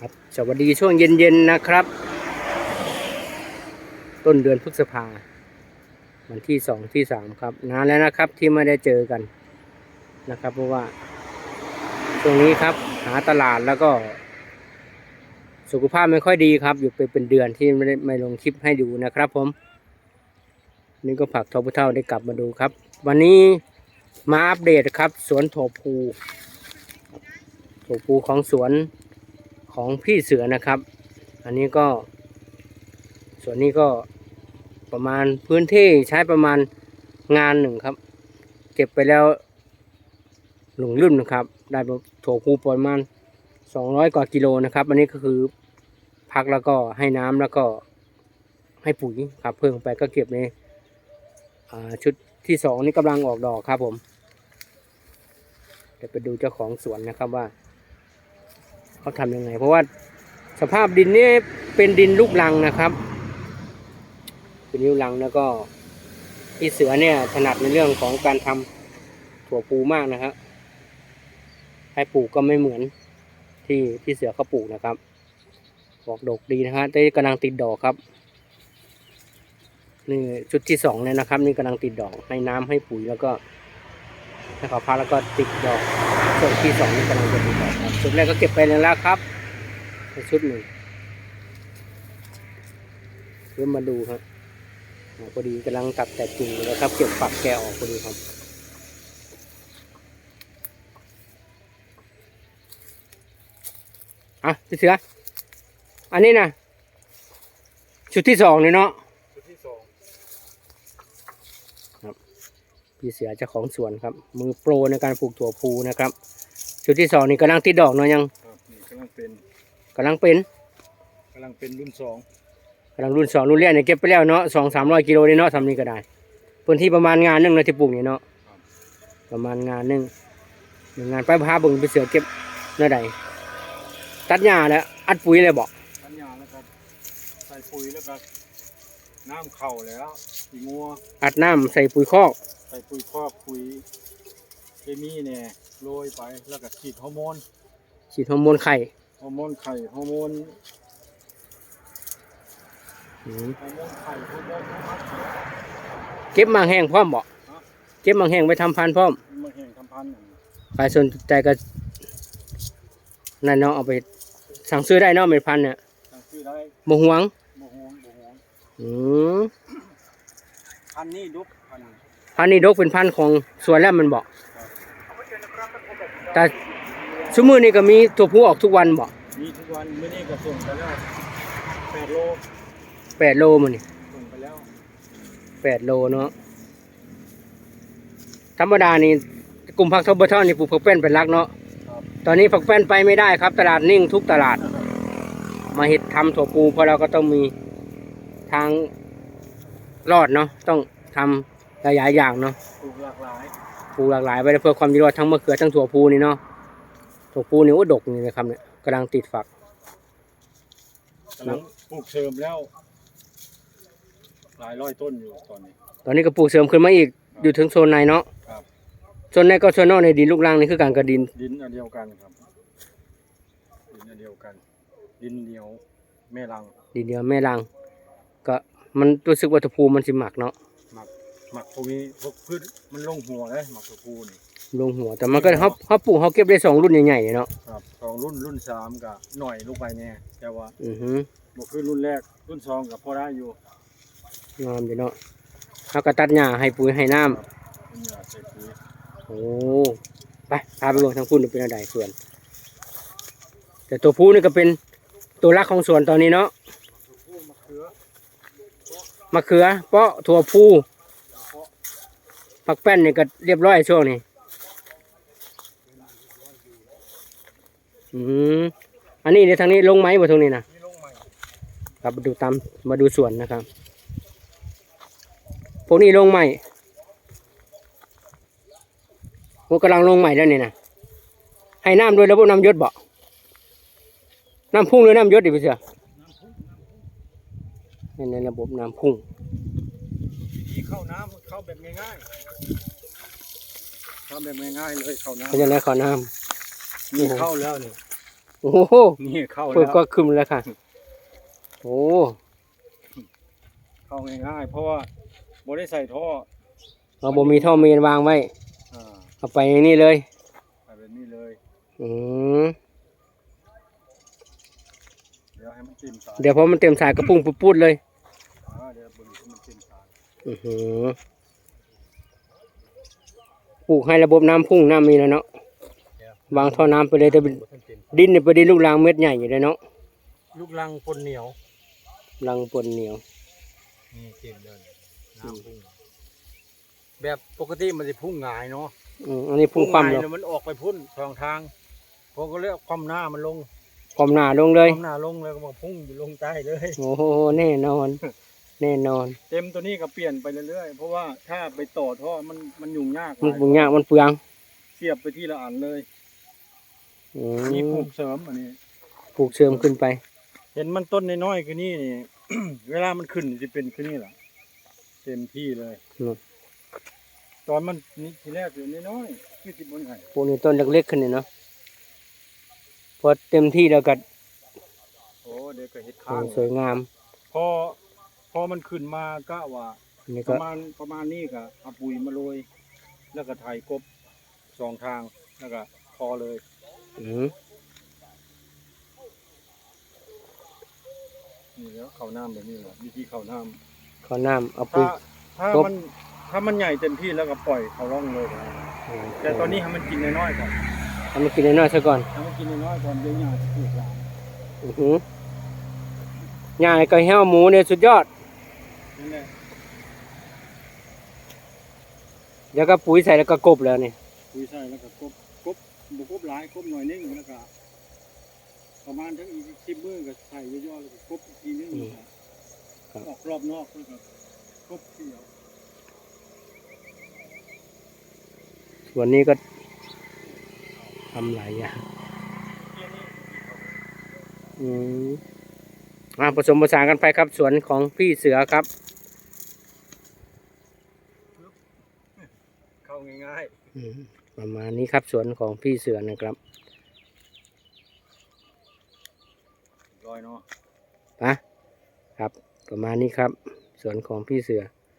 ครับสวัสดีช่วงเย็นๆนะครับต้นเดือนพฤษภาวันที่2ที่3ครับนานแล้วนะครับที่ไม่ได้เจอกันนะครับเพราะว่าช่วงนี้ครับหาตลาดแล้วก็สุขภาพไม่ค่อยดีครับอยู่เป็นเดือนที่ไม่ลงคลิปให้ดูนะครับผมนี่ก็ผักทอพุเท่าได้กลับมาดูครับวันนี้มาอัปเดตครับสวนถั่วพูของสวนของพี่เสือนะครับอันนี้ก็ส่วนนี้ก็ประมาณพื้นที่ใช้ประมาณงานหนึ่งครับเก็บไปแล้วหนึ่งรุ่นนะครับได้ถั่วพูประมาณ200 กว่ากิโลนะครับอันนี้ก็คือพักแล้วก็ให้น้ำแล้วก็ให้ปุ๋ยครับเพิ่มไปก็เก็บในชุดที่2นี่กำลังออกดอกครับผมเดี๋ยวไปดูเจ้าของสวนนะครับว่าเขาทำยังไงเพราะว่าสภาพดินนี่เป็นดินลูกรังนะครับเป็นลูกรังแล้วก็พี่เสือเนี่ยถนัดในเรื่องของการทำถั่วพูมากนะครับให้ปลูกก็ไม่เหมือนที่พี่เสือเขาปลูกนะครับออกดอกดีนะฮะแต่กำลังติดดอกครับนี่ชุดที่2เลยนะครับนี่กำลังติดดอกให้น้ำให้ปุ๋ยแล้วก็ให้เขาพักแล้วก็ติดดอกส่วนที่2นี่กำลังจะติดดอกครับชุดแรกก็เก็บไปแล้วครับในชุดหนึ่งเริ่มมาดูครับพอดีกำลังตัดแต่กิ่งเลยครับเก็บฝักแกออกพอดีครับพี่เสืออันนี้นะชุดที่2เลยเนาะชุดที่2ครับพี่เสือเจ้าของสวนครับมือโปรในการปลูกถั่วพูนะครับชุดที่2นี่กำลังติดดอกเนาะยังกำลังเป็นรุ่น2รุ่นแรกเนี่ยเก็บไปแล้วเนาะ200-300 กิโลเลยเนาะทำนี้ก็ได้พื้นที่ประมาณงานนึงเลยที่ปลูกเนี่ยเนาะประมาณงานนึงงานไปพาเบิ่งไปเสือเก็บเมื่อใดตัดหญ้าแล้วอัดปุ๋ยเลยบอกตัดหญ้าแล้วก็ใส่ปุ๋ยแล้วก็น้ำเข่าแล้วขี้งัวอัดน้ำใส่ปุ๋ยคอกใส่ปุ๋ยคอกปุ๋ยเคมีเนี่ยโรยไปแล้วก็ฉีดฮอร์โมนไข่ฮอร์โมนไข่ฮอร์โมนเก็บมังแห้งพร้อมบอกเก็บมังแห้งไปทำพันธุ์พร้อมมังแห้งทำพันธุ์ใครสนใจก็นั่นเนาะเอาไปสั่งซื้อได้เนาะเป็นพันธุ์เนี่ยสั่งซื้อได้บ่ห่วงพันนี้ดุกพันนี้ดกเป็นพันธุ์ของสวนแล้วมันบอกแต่ชั่วโมงนี้ก็มีตัวผู้ออกทุกวันบอกมีทุกวันเมื่อนี้ก็ส่งไปแล้ว8 โลมันนี่ส่งไปแล้ว8 โลเนาะธรรมดานี่กลุ่มผักทบเท่านี่ปลูกผักแป้นเป็นหลักเนาะตอนนี้ผักแป้นไปไม่ได้ครับตลาดนิ่งทุกตลาดมาเห็ดทำถั่วพูเพราะเราก็ต้องมีทางรอดเนาะต้องทำหลายอย่างเนาะปลูกหลากหลายไปเพื่อความอยู่รอดทั้งมะเขือทั้งถั่วพูนี่เนาะถั่วพูนี่โอ้ดกนี่นะครับเนี่ยกำลังติดฝักกำลังปลูกเสริมแล้วหลายร้อยต้นอยู่ตอนนี้ก็ปลูกเสริมขึ้นมาอีกอยู่ถึงโซนในเนาะโซนในก็โซนนอกในดินลูกรังนี่คือการกระดินอันเดียวกันครับดินอันเดียวกันดินเหนียวแม่รังก็มันรู้สึกว่าถั่วพูมันสิหมักเนาะหมักพวกนี้พวกพืชมันลงหัวเลยหมักถั่วพูนี่ลงหัวแต่มันก็เขาปลูกเขาเก็บได้2 รุ่นใหญ่ๆเนาะครับ2 รุ่น3ก็หน่อยลงไปเนี่ยแต่ว่าบ่คือรุ่นแรกรุ่น2ก็พอได้อยู่งามดีเนาะเขาก็ตัดหญ้าให้ปุ๋ยให้น้ำโอ้ไปพาไปดูทางพุ่นเป็นอะไรส่วนแต่ตัวผู้นี่ก็เป็นตัวรักของสวนตอนนี้เนาะมะเขือเปาะถั่วพูผักแป้นนี่ก็เรียบร้อยช่วงนี้อันนี้ในทางนี้ลงไหมบ่ตรงนี้นะครับมาดูสวนนะครับพวกนี้ลงใหม่พวกกำลังลงใหม่แล้วนี่นะให้น้ำด้วยระบบน้ำยศบ่น้ำพุ่งหรือน้ำยศดิพี่เสือในระบบน้ำพุ่งเข้าน้ำเข้าแบบง่ายๆเลยเข้าน้ำเขาจะได้เข้าน้ำนี่เข้าแล้วนี่ โอ้โห นี่เข้า เปิ แล้ ด ว ก็ขึ้นแล้วค่ะโอ้ เข้าง่ายๆเพราะว่าบ่ได้ใส่ท่อ เราบ่มีท่อเมนวางไว้ อ่า เอาไปอย่างนี้เลย ใส่แบบนี้เลย อืม เดี๋ยวให้มันเต็มสาย เดี๋ยวพอมันเต็มสายกระปุ้งปุดๆเลย เดี๋ยวเบิ่งให้มันเต็มสาย อือหือปลูกให้ระบบน้ำพุ่งน้ำมีแล้วเนาะ วางท่อน้ำไปเลยแต่เป็นดินเนี่ยไปดินลูกรังเม็ดใหญ่อยู่เลยเนาะ ลูกรังปนเหนียว รังปนเหนียว นี่เต็มเลยน้ำพุ่งแบบปกติมันจะพุ่งหงายเนาะ อันนี้พุ่งความ ห ล งาย ง แล้วมันออกไปพุ่นสองทางพอก็เลยเอาความหน้ามันลง ความหนาลงเลย ความหน้าลงแล้วก็มาพุ่งอยู่ลงใต้เลย โอ้โหแน่นอน แน่นอน เต็มตัวนี้ก็เปลี่ยนไปเรื่อยๆเพราะว่าถ้าไปต่อท่อมันยุ่งยากห มัน ลาย ปลูกยากมันเปลือง เสียบไปที่ละอันเลย อื นี่ปลู ม กเสริมอันนี้ ปลูกเสริมขึ้นไป เห็นมันต้นน้อยๆคือนี่ เวลามันขึ้นจะเป็นคือนี่แหละเต็มที่เลย ตอนมันนี่ทีแรกอยู่น้อยๆคือสิบนไห่ ปลูกในต้นเล็กๆขึ้นเนี่ยเนาะพอเต็มที่แล้วก็ โอ้เดี๋ยวก็เห็ดข้าง สวยงาม พอมันขึ้นมาก็ว่า อันนี้ ป ก็ ระมาณนี้ก็เอาปุ๋ยมาโรยแล้วก็ไถกบสองทางแล้วก็พอเลย อืม นี่แล้วเข้าน้ำแบบนี้แหละวิธีเข้าน้ ข้าวน้ำเอา ำ ปุ๋ย ถ้าก บ ถ้ามันใหญ่เต็มที่แล้วก็ปล่อยเขาร่องเลยนะแต่ตอนนี้ให้มันกินน้อยๆก่อน ทำมันกินน้อยๆซะก่อน ให้มันกินน้อยๆก่อนเดี๋ยวหญ้าจะปลูกหลาย อือหือหญ้าก็แห้วหมูเนี่ยสุดยอด นั่นแหละ แล้วก็ปุ๋ยใส่แล้วก็กบแล้วนี่ ปุ๋ยใส่แล้วก็กบบุกบหลายกบหน่อยนึงแล้วก็ประมาณทั้งอีก10 มื้อก็ใส่ย่อๆแล้วก็กบอีกทีนึงออกรอบนอกแล้วก็กบเขียว ส่วนนี้ก็ทำหลายอย่าง อืมผสมผสานกันไปครับสวนของพี่เสือครับ เข้าง่าย อืมประมาณนี้ครับสวนของพี่เสือนะครับ ๆร้อยเนาะ นะครับ ประมาณนี้ครับสวนของพี่เสือ